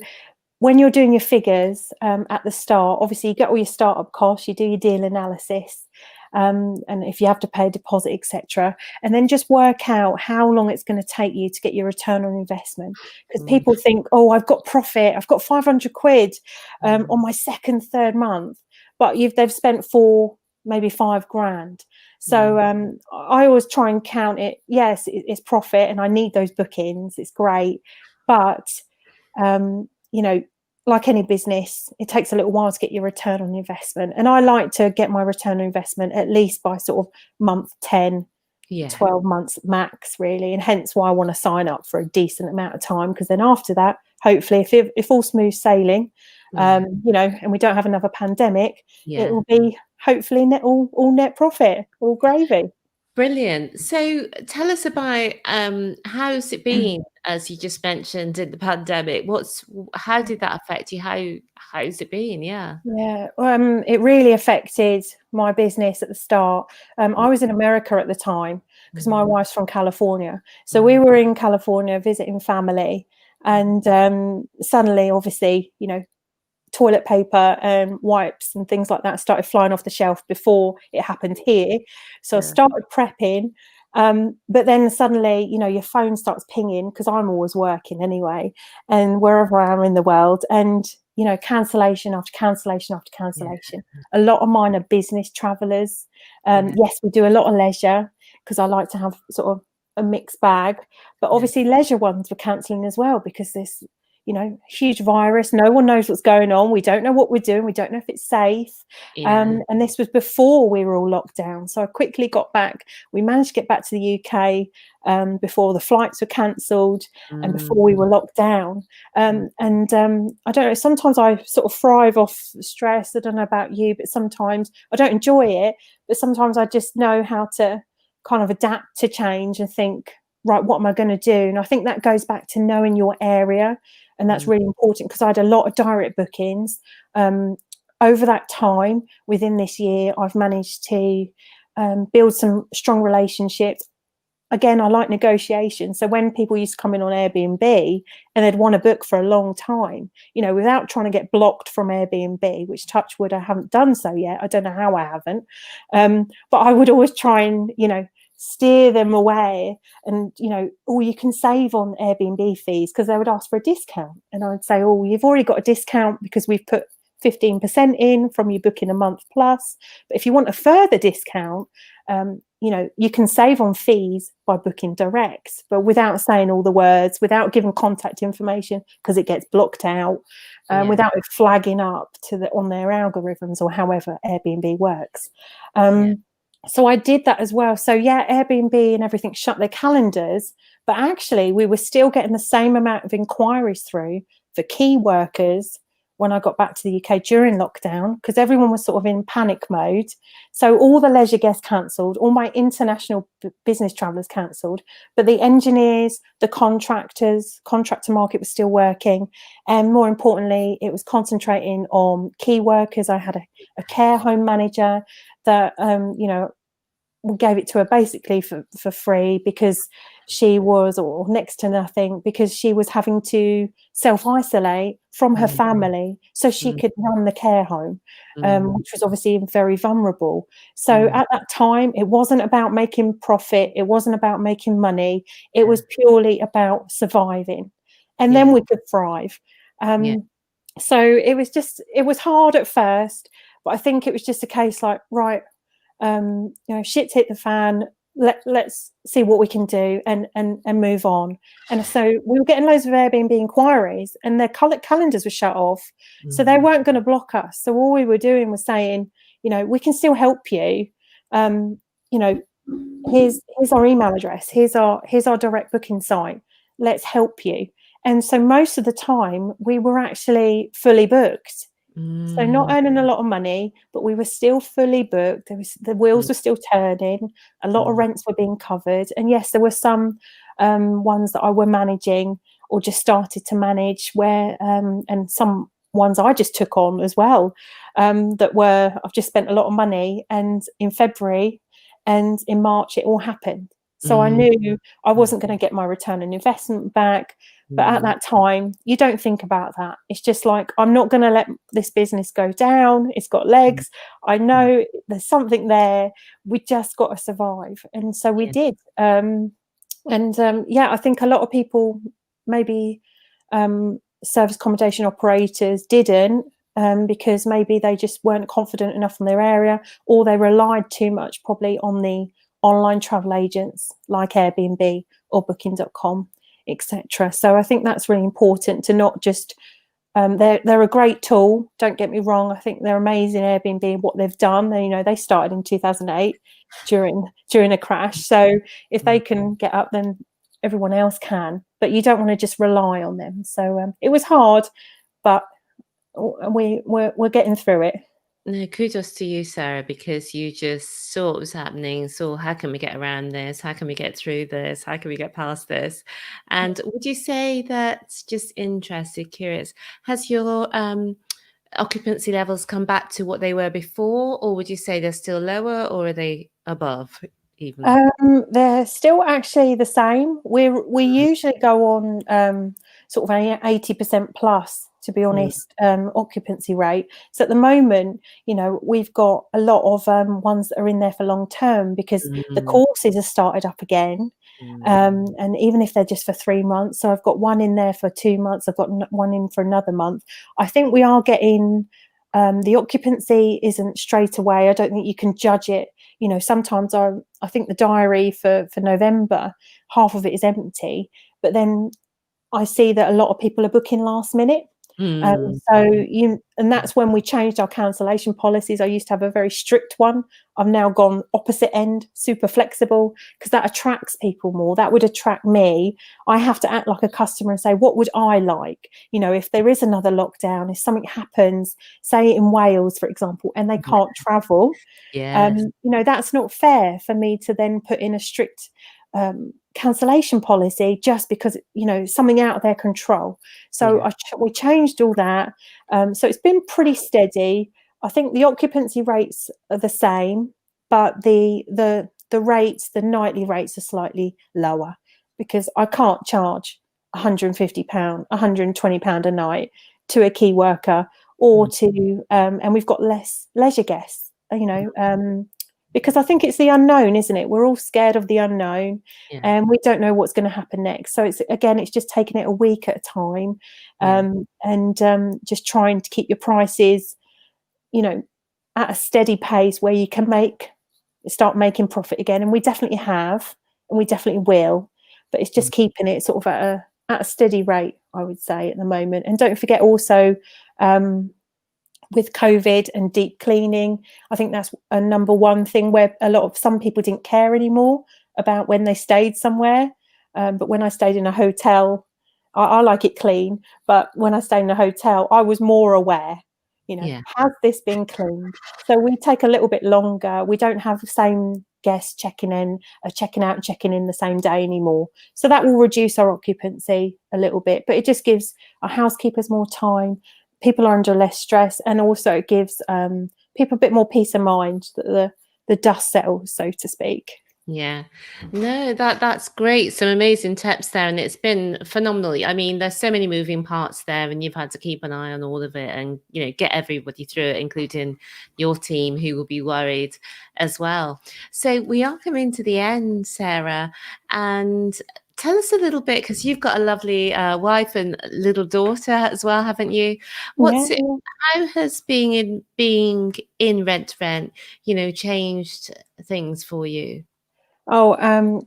when you're doing your figures at the start, obviously you get all your startup costs, you do your deal analysis, and if you have to pay a deposit, etc., and then just work out how long it's going to take you to get your return on investment. Because people think, oh, I've got profit, I've got 500 quid on my second, third month, but they've spent 4, maybe 5 grand. So I always try and count it. Yes, it's profit, and I need those bookings. It's great, but you know, like any business, it takes a little while to get your return on investment. And I like to get my return on investment at least by sort of month 10, 12 months max, really. And hence why I want to sign up for a decent amount of time, because then after that, hopefully, if all smooth sailing, you know, and we don't have another pandemic, it will be hopefully all net profit, all gravy. Brilliant. So tell us about how's it been, as you just mentioned, in the pandemic? How did that affect you? How's it been? It really affected my business at the start. I was in America at the time, because my wife's from California. So we were in California visiting family, and suddenly, obviously, you know, toilet paper and wipes and things like that started flying off the shelf before it happened here. So I started prepping, but then suddenly, you know, your phone starts pinging, because I'm always working anyway, and wherever I am in the world, and you know, cancellation after cancellation after cancellation. A lot of mine are business travelers. Yes, we do a lot of leisure, because I like to have sort of a mixed bag, but obviously leisure ones were cancelling as well, because this, you know, huge virus, no one knows what's going on, we don't know what we're doing, we don't know if it's safe, and this was before we were all locked down. So I quickly got back, we managed to get back to the UK before the flights were cancelled and before we were locked down, and I don't know, sometimes I sort of thrive off stress. I don't know about you, but sometimes I don't enjoy it, but sometimes I just know how to kind of adapt to change and think, right, what am I going to do? And I think that goes back to knowing your area. And that's really important, because I had a lot of direct bookings. Over that time, within this year, I've managed to build some strong relationships. Again, I like negotiation. So when people used to come in on Airbnb and they'd want to book for a long time, you know, without trying to get blocked from Airbnb, which, touch wood, I haven't done so yet. I don't know how I haven't. But I would always try and, you know, steer them away. And, or you can save on Airbnb fees, because they would ask for a discount. And I would say, oh, you've already got a discount because we've put 15% in from you booking a month plus. But if you want a further discount, you can save on fees by booking direct, but without saying all the words, without giving contact information, because it gets blocked out, without it flagging up on their algorithms, or however Airbnb works. So I did that as well. So yeah, Airbnb and everything shut their calendars, but actually we were still getting the same amount of inquiries through for key workers when I got back to the UK during lockdown, because everyone was sort of in panic mode. So all the leisure guests cancelled, all my international business travellers cancelled, but the engineers, the contractor market was still working. And more importantly, it was concentrating on key workers. I had a care home manager that, we gave it to her basically for free, because she was, or next to nothing, because she was having to self-isolate from her family so she could run the care home, which was obviously very vulnerable. So at that time, it wasn't about making profit, it wasn't about making money, it was purely about surviving, and then we could thrive. So it was hard at first, but I think it was just a case like, right, shit's hit the fan, let's see what we can do and move on. And so we were getting loads of Airbnb inquiries, and their calendars were shut off, so they weren't going to block us. So all we were doing was saying, we can still help you, here's our email address, here's our direct booking site, let's help you. And so most of the time we were actually fully booked. So not earning a lot of money, but we were still fully booked. The wheels were still turning. A lot of rents were being covered. And yes, there were some ones that I were managing or just started to manage, where and some ones I just took on as well, I've just spent a lot of money. And in February and in March, it all happened. So I knew I wasn't going to get my return on investment back. But at that time, you don't think about that. It's just like, I'm not going to let this business go down. It's got legs. I know there's something there. We just got to survive. And so we did. I think a lot of people, maybe service accommodation operators, didn't, because maybe they just weren't confident enough in their area, or they relied too much probably on the online travel agents like Airbnb or Booking.com, etc. So I think that's really important to not just they're a great tool, don't get me wrong. I think they're amazing, Airbnb, and what they've done. They started in 2008 during a crash. So if they can get up, then everyone else can. But you don't want to just rely on them. So it was hard, but we're getting through it. No, kudos to you, Sarah, because you just saw what was happening, saw how can we get around this, how can we get through this, how can we get past this. And would you say that's just interested, curious, has your occupancy levels come back to what they were before, or would you say they're still lower, or are they above even? They're still actually the same. We usually go on sort of an 80% plus, to be honest, occupancy rate. So at the moment, we've got a lot of ones that are in there for long term, because the courses are started up again. And even if they're just for 3 months, so I've got one in there for 2 months, I've got one in for another month. I think we are getting the occupancy isn't straight away. I don't think you can judge it. Sometimes I think the diary for November, half of it is empty, but then I see that a lot of people are booking last minute. And that's when we changed our cancellation policies. I used to have a very strict one. I've now gone opposite end, super flexible, because that attracts people more. That would attract me. I have to act like a customer and say, what would I like? If there is another lockdown, if something happens, say in Wales, for example, and they can't travel, that's not fair for me to then put in a strict cancellation policy just because something out of their control. So we changed all that. So it's been pretty steady. I think the occupancy rates are the same, but the rates, the nightly rates, are slightly lower, because I can't charge £150, £120 a night to a key worker, or to and we've got less leisure guests. because I think it's the unknown, isn't it? We're all scared of the unknown, Yeah. and we don't know what's going to happen next. So it's just taking it a week at a time, and just trying to keep your prices, at a steady pace where you can start making profit again. And we definitely have, and we definitely will. But it's just keeping it sort of at a steady rate, I would say, at the moment. And don't forget also, with COVID and deep cleaning, I think that's a number one thing where some people didn't care anymore about when they stayed somewhere. But when I stayed in a hotel, I like it clean. But when I stayed in a hotel, I was more aware, has this been cleaned? So we take a little bit longer. We don't have the same guests checking out and checking in the same day anymore. So that will reduce our occupancy a little bit, but it just gives our housekeepers more time. People are under less stress, and also it gives people a bit more peace of mind that the dust settles, so to speak. Yeah, no, that's great. Some amazing tips there, and it's been phenomenal. I mean, there's so many moving parts there, and you've had to keep an eye on all of it, and get everybody through it, including your team, who will be worried as well. So we are coming to the end, Sarah, and tell us a little bit, because you've got a lovely wife and little daughter as well, haven't you? How has being in Rent changed things for you?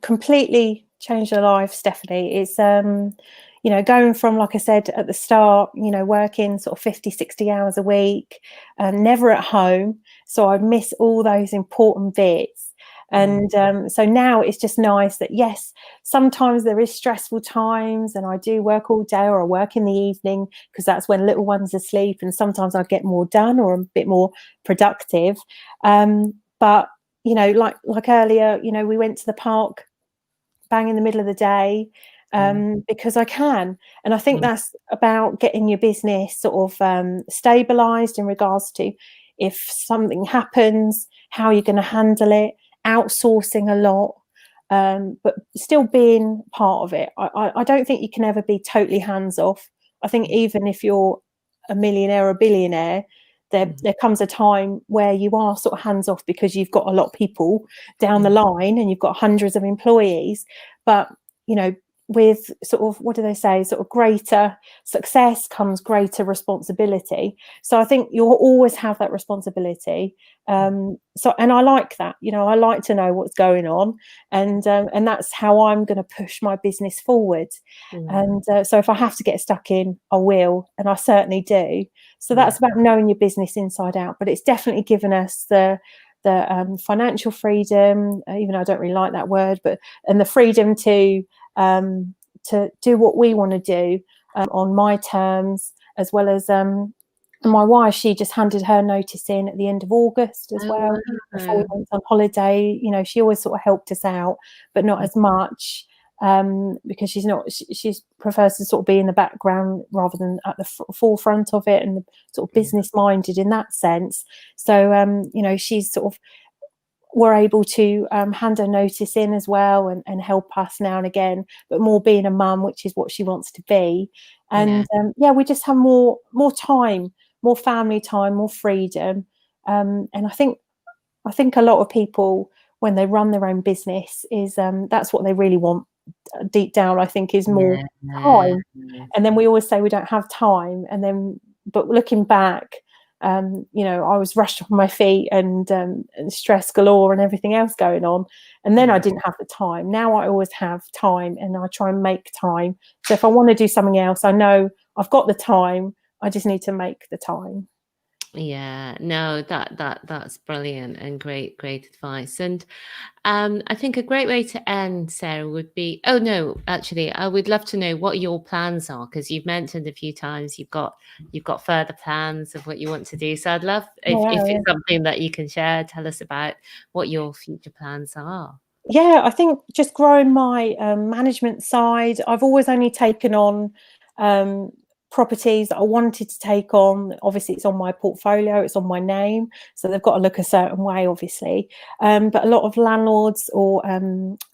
Completely changed their life, Stephanie. It's, going from, like I said at the start, working sort of 50, 60 hours a week, never at home. So I miss all those important bits. And so now it's just nice that, yes, sometimes there is stressful times and I do work all day, or I work in the evening because that's when little ones are asleep, and sometimes I get more done or a bit more productive. But like earlier, we went to the park bang in the middle of the day, because I can. And I think that's about getting your business sort of stabilized in regards to, if something happens, how you're going to handle it, outsourcing a lot, but still being part of it. I don't think you can ever be totally hands off. I think even if you're a millionaire or a billionaire, there comes a time where you are sort of hands off because you've got a lot of people down the line and you've got hundreds of employees. But, with sort of, what do they say, sort of greater success comes greater responsibility. So I think you'll always have that responsibility. And I like that, I like to know what's going on, and that's how I'm going to push my business forward. And so if I have to get stuck in, I will, and I certainly do. So that's about knowing your business inside out. But it's definitely given us the financial freedom, even though I don't really like that word, and the freedom to do what we want to do on my terms, as well as my wife. She just handed her notice in at the end of August as well, before we went on holiday. She always sort of helped us out, but not as much, because she prefers to sort of be in the background rather than at the forefront of it, and sort of business minded in that sense. So she's sort of, we're able to hand her notice in as well, and help us now and again, but more being a mum, which is what she wants to be. And we just have more time, more family time, more freedom. And I think a lot of people, when they run their own business, is that's what they really want deep down, I think, is more time. And then we always say we don't have time, but looking back, I was rushed off my feet, and stress galore and everything else going on, and then I didn't have the time. Now I always have time, and I try and make time. So if I want to do something else, I know I've got the time. I just need to make the time. Yeah, no, that's brilliant and great advice. And I think a great way to end, Sarah, would be, oh no, actually, I would love to know what your plans are, because you've mentioned a few times you've got further plans of what you want to do. So I'd love if it's something that you can share, tell us about what your future plans are. Yeah, I think just growing my management side. I've always only taken on properties that I wanted to take on. Obviously, it's on my portfolio, it's on my name, so they've got to look a certain way, obviously. But a lot of landlords or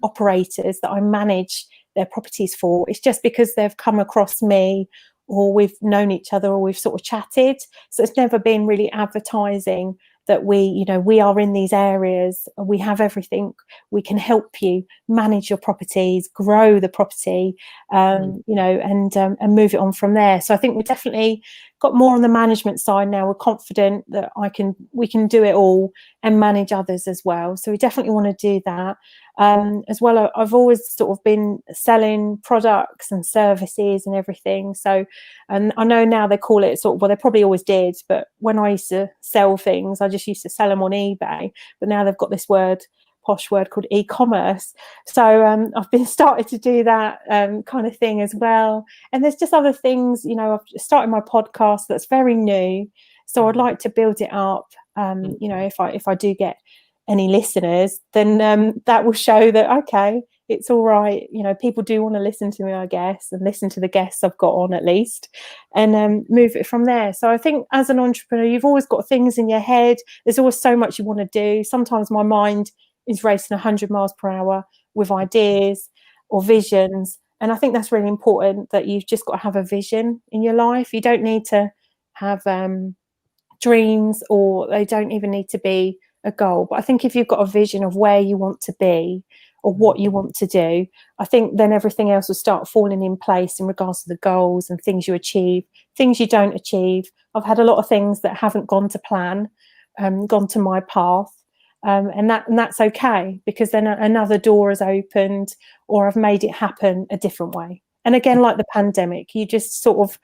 operators that I manage their properties for, it's just because they've come across me, or we've known each other, or we've sort of chatted. So it's never been really advertising that we are in these areas, we have everything, we can help you manage your properties, grow the property, and move it on from there. So I think we definitely got more on the management side now. We're confident that we can do it all and manage others as well. So we definitely want to do that. As well, I've always sort of been selling products and services and everything. So, and I know now they call it sort of, well, they probably always did, but when I used to sell things, I just used to sell them on eBay. But now they've got this posh word called e-commerce. So I've been started to do that kind of thing as well. And there's just other things, I've started my podcast that's very new. So I'd like to build it up. If I do get any listeners, then that will show that, okay, it's all right. People do want to listen to me, I guess, and listen to the guests I've got on at least, and move it from there. So I think as an entrepreneur, you've always got things in your head. There's always so much you want to do. Sometimes my mind is racing 100 miles per hour with ideas or visions. And I think that's really important, that you've just got to have a vision in your life. You don't need to have dreams, or they don't even need to be a goal. But I think if you've got a vision of where you want to be or what you want to do, I think then everything else will start falling in place in regards to the goals and things you achieve, things you don't achieve. I've had a lot of things that haven't gone to plan, gone to my path. And that's okay, because then another door has opened, or I've made it happen a different way. And again, like the pandemic, you just sort of,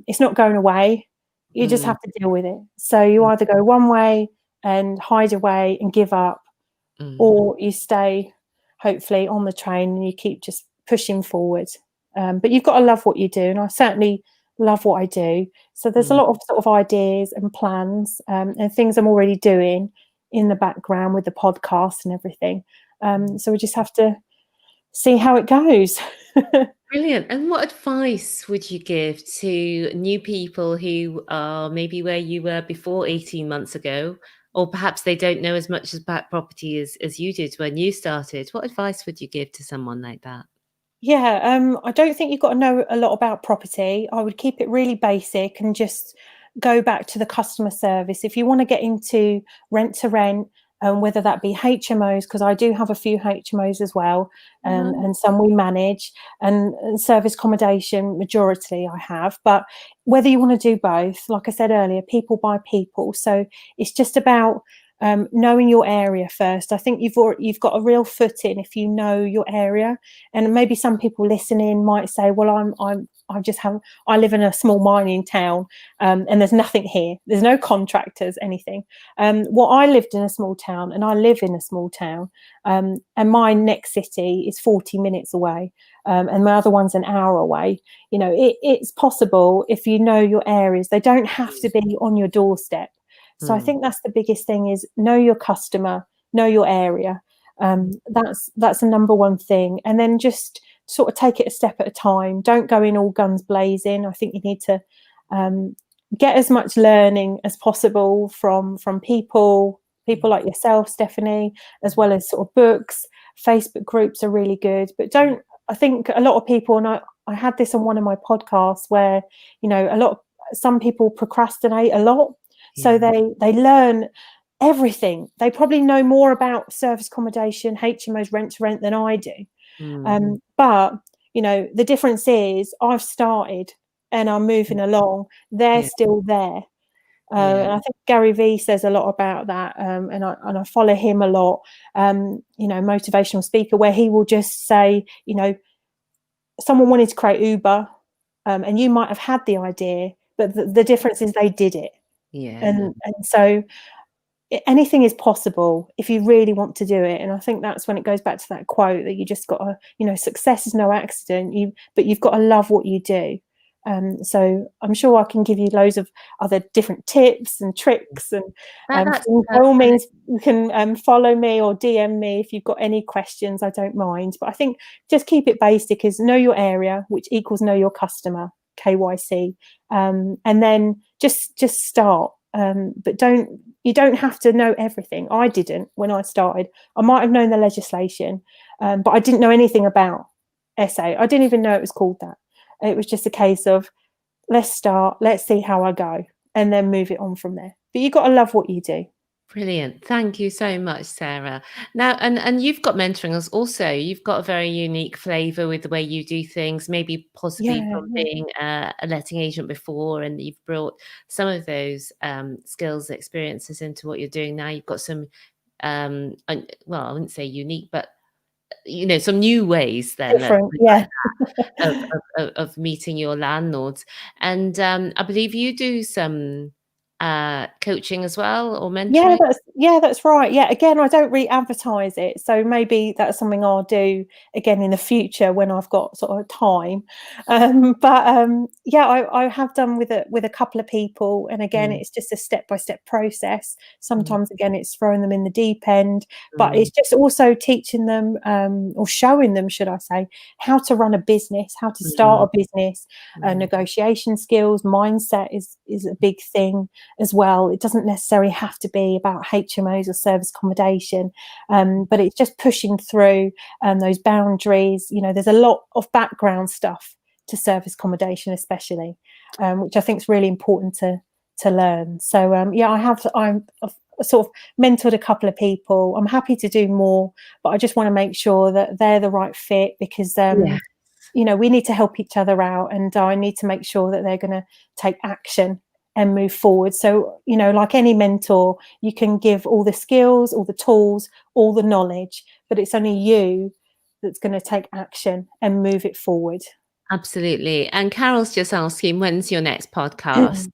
it's not going away. You just have to deal with it. So you either go one way and hide away and give up, or you stay, hopefully, on the train and you keep just pushing forward. But you've got to love what you do. And I certainly love what I do. So there's a lot of sort of ideas and plans and things I'm already doing in the background with the podcast and everything. So we just have to see how it goes. Brilliant. And what advice would you give to new people who are maybe where you were before 18 months ago, or perhaps they don't know as much about property as you did when you started? What advice would you give to someone like that? Yeah, I don't think you've got to know a lot about property. I would keep it really basic and just go back to the customer service. If you want to get into rent to rent, whether that be HMOs, because I do have a few HMOs as well, and some we manage, and service accommodation, majority I have. But whether you want to do both, like I said earlier, people by people. So it's just about knowing your area first. I think you've got a real footing if you know your area. And maybe some people listening might say, well, I live in a small mining town, and there's nothing here. There's no contractors, anything. Well, I lived in a small town, and I live in a small town, and my next city is 40 minutes away, and my other one's an hour away. It's possible if you know your areas. They don't have to be on your doorstep. So I think that's the biggest thing, is know your customer, know your area. That's the number one thing. And then just sort of take it a step at a time. Don't go in all guns blazing. I think you need to get as much learning as possible from people like yourself, Stephanie, as well as sort of books. Facebook groups are really good. But I think a lot of people, and I had this on one of my podcasts, where, some people procrastinate a lot. So they learn everything. They probably know more about service accommodation, HMOs, rent to rent than I do. But, the difference is I've started and I'm moving along. They're still there. And I think Gary Vee says a lot about that. And I follow him a lot, motivational speaker, where he will just say, someone wanted to create Uber, and you might have had the idea, but the difference is they did it. And so anything is possible if you really want to do it. And I think that's when it goes back to that quote, that you just got to, success is no accident, but you've got to love what you do. So I'm sure I can give you loads of other different tips and tricks, and by all means you can follow me or DM me if you've got any questions. I don't mind, but I think just keep it basic, is know your area, which equals know your customer, KYC, and then just start. But you don't have to know everything. I didn't when I started. I might have known the legislation, but I didn't know anything about SA. I didn't even know it was called that. It was just a case of, let's start, let's see how I go, and then move it on from there. but you've got to love what you do. Brilliant. Thank you so much, Sarah. Now, and you've got mentoring us also. You've got a very unique flavour with the way you do things, maybe possibly Yeah, from being a letting agent before, and you've brought some of those skills, experiences into what you're doing now. You've got some, well, I wouldn't say unique, but some new ways then different. Yeah. of meeting your landlords. And I believe you do some coaching as well, or mentoring. That's right. Yeah, again, I don't really advertise it, so maybe that's something I'll do again in the future when I've got sort of time. I have done with a couple of people, and again, Mm, it's just a step-by-step process. mm, Sometimes, again, it's throwing them in the deep end, but mm, it's just also teaching them, or showing them, should I say, how to run a business, how to mm, start a business, mm, negotiation skills, mindset is a big thing as well. It doesn't necessarily have to be about HMOs or service accommodation, but it's just pushing through those boundaries. There's a lot of background stuff to service accommodation, especially, which I think is really important to learn. So I've sort of mentored a couple of people. I'm happy to do more, but I just want to make sure that they're the right fit, because yeah, we need to help each other out, and I need to make sure that they're going to take action and move forward. So, like any mentor, you can give all the skills, all the tools, all the knowledge, but it's only you that's going to take action and move it forward. absolutely. And Carol's just asking, when's your next podcast?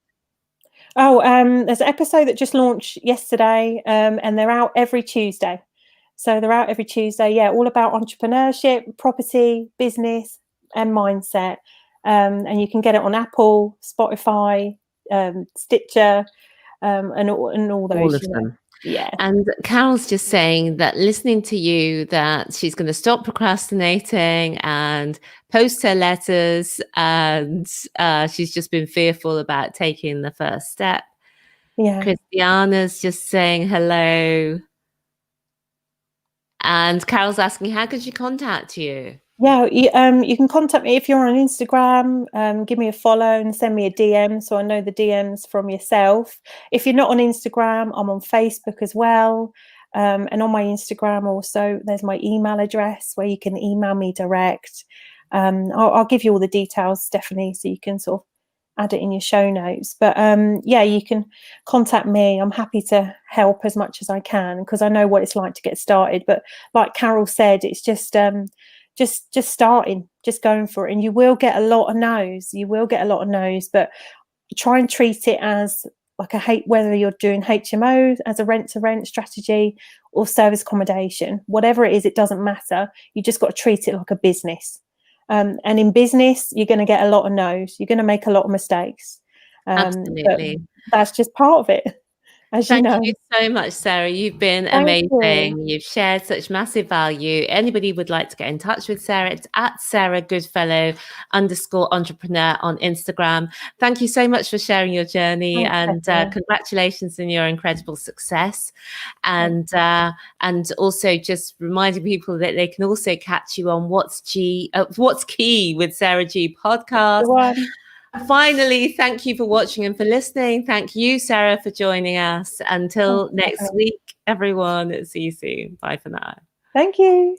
There's an episode that just launched yesterday, and they're out every Tuesday. So they're out every Tuesday. Yeah, all about entrepreneurship, property, business, and mindset. And you can get it on Apple, Spotify, Stitcher, and all All those. of them. Yeah. And Carol's just saying that listening to you, that she's going to stop procrastinating and post her letters, and she's just been fearful about taking the first step. Yeah. Christiana's just saying hello. And Carol's asking, how could she contact you? Yeah, you can contact me if you're on Instagram. Give me a follow and send me a DM, so I know the DMs from yourself. If you're not on Instagram, I'm on Facebook as well. And on my Instagram also, there's my email address where you can email me direct. I'll give you all the details, definitely, so you can sort of add it in your show notes. But you can contact me. I'm happy to help as much as I can, because I know what it's like to get started. But like Carol said, it's just starting, just going for it, and you will get a lot of no's. But try and treat it as like whether you're doing HMOs as a rent-to-rent strategy or service accommodation, whatever it is, it doesn't matter. You just got to treat it like a business. And in business, you're going to get a lot of no's. You're going to make a lot of mistakes. But Absolutely. that's just part of it, as you Thank know. you so much, Sarah. You've been Thank you. amazing. You've shared such massive value. Anybody would like to get in touch with Sarah, it's at Sarah Goodfellow _entrepreneur on Instagram. Thank you so much for sharing your journey, Thanks, and Stephanie. congratulations on your incredible success. And also just reminding people that they can also catch you on What's Key with Sarah G podcast. Everyone. Finally, thank you for watching and for listening. Thank you, Sarah, for joining us. Until next week, everyone. See you soon. Bye for now. Thank you.